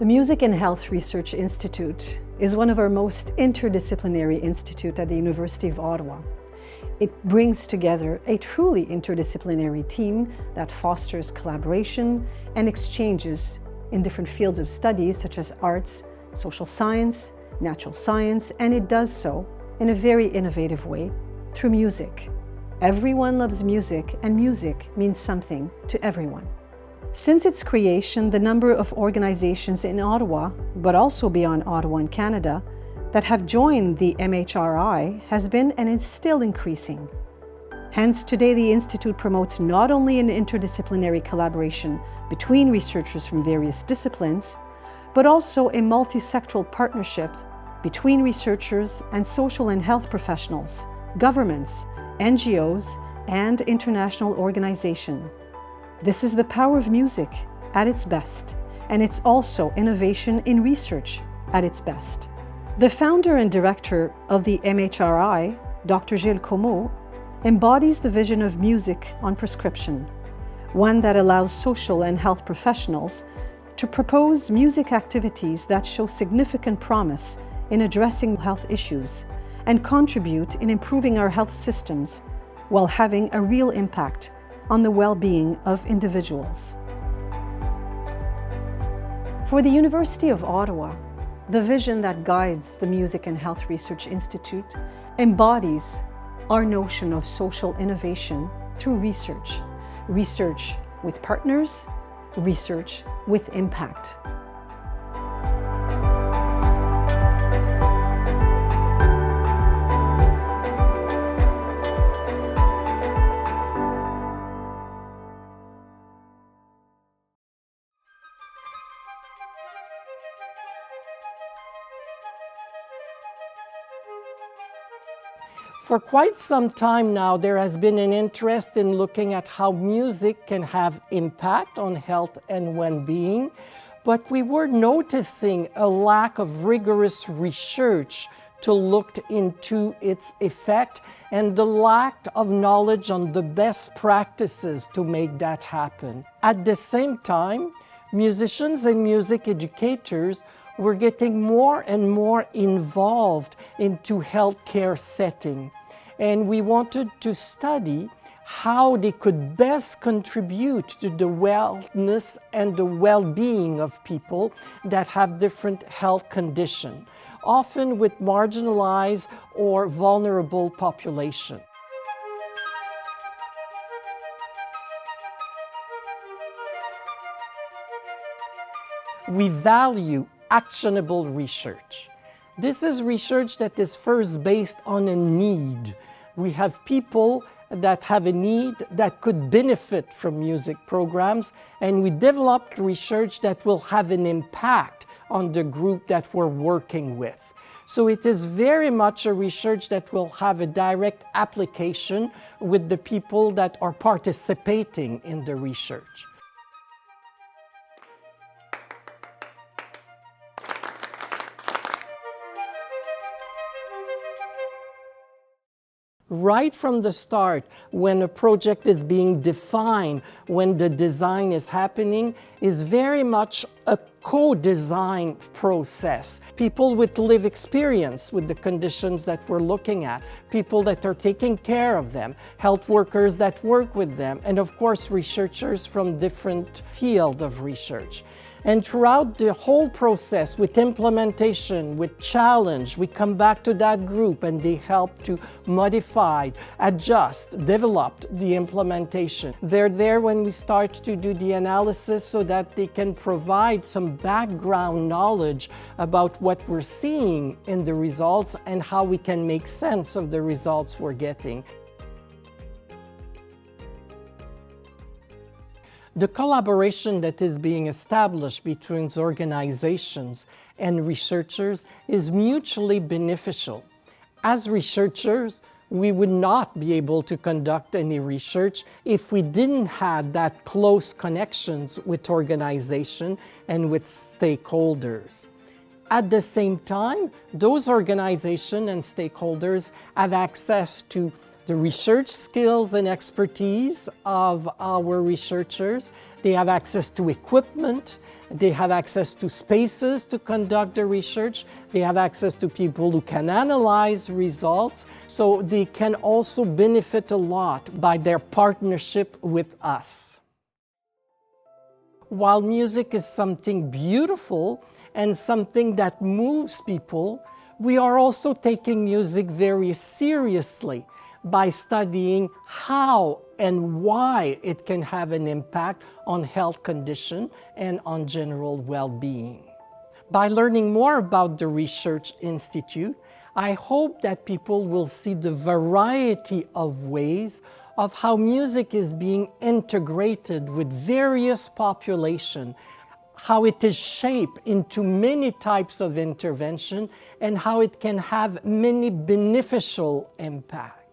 The Music and Health Research Institute is one of our most interdisciplinary institutes at the University of Ottawa. It brings together a truly interdisciplinary team that fosters collaboration and exchanges in different fields of studies such as arts, social science, natural science, and it does so in a very innovative way through music. Everyone loves music, and music means something to everyone. Since its creation, the number of organizations in Ottawa, but also beyond Ottawa and Canada, that have joined the MHRI has been and is still increasing. Hence, today the Institute promotes not only an interdisciplinary collaboration between researchers from various disciplines, but also a multi-sectoral partnership between researchers and social and health professionals, governments, NGOs, and international organizations. This is the power of music at its best, and it's also innovation in research at its best. The founder and director of the MHRI, Dr. Gilles Comeau, embodies the vision of music on prescription, one that allows social and health professionals to propose music activities that show significant promise in addressing health issues and contribute in improving our health systems while having a real impact on the well-being of individuals. For the University of Ottawa, the vision that guides the Music and Health Research Institute embodies our notion of social innovation through research. Research with partners, research with impact. For quite some time now, there has been an interest in looking at how music can have impact on health and well-being, but we were noticing a lack of rigorous research to look into its effect and the lack of knowledge on the best practices to make that happen. At the same time, musicians and music educators were getting more and more involved into healthcare setting, and we wanted to study how they could best contribute to the wellness and the well-being of people that have different health conditions, often with marginalized or vulnerable population. We value actionable research. This is research that is first based on a need. We have people that have a need that could benefit from music programs, and we developed research that will have an impact on the group that we're working with. So it is very much a research that will have a direct application with the people that are participating in the research. Right from the start, when a project is being defined, when the design is happening, is very much a co-design process. People with lived experience with the conditions that we're looking at, people that are taking care of them, health workers that work with them, and of course researchers from different fields of research. And throughout the whole process, with implementation, with challenge, we come back to that group and they help to modify, adjust, develop the implementation. They're there when we start to do the analysis so that they can provide some background knowledge about what we're seeing in the results and how we can make sense of the results we're getting. The collaboration that is being established between organizations and researchers is mutually beneficial. As researchers, we would not be able to conduct any research if we didn't have that close connections with organizations and with stakeholders. At the same time, those organizations and stakeholders have access to the research skills and expertise of our researchers. They have access to equipment. They have access to spaces to conduct the research. They have access to people who can analyze results. So they can also benefit a lot by their partnership with us. While music is something beautiful and something that moves people, we are also taking music very seriously by studying how and why it can have an impact on health condition and on general well-being. By learning more about the Research Institute, I hope that people will see the variety of ways of how music is being integrated with various populations, how it is shaped into many types of intervention, and how it can have many beneficial impacts.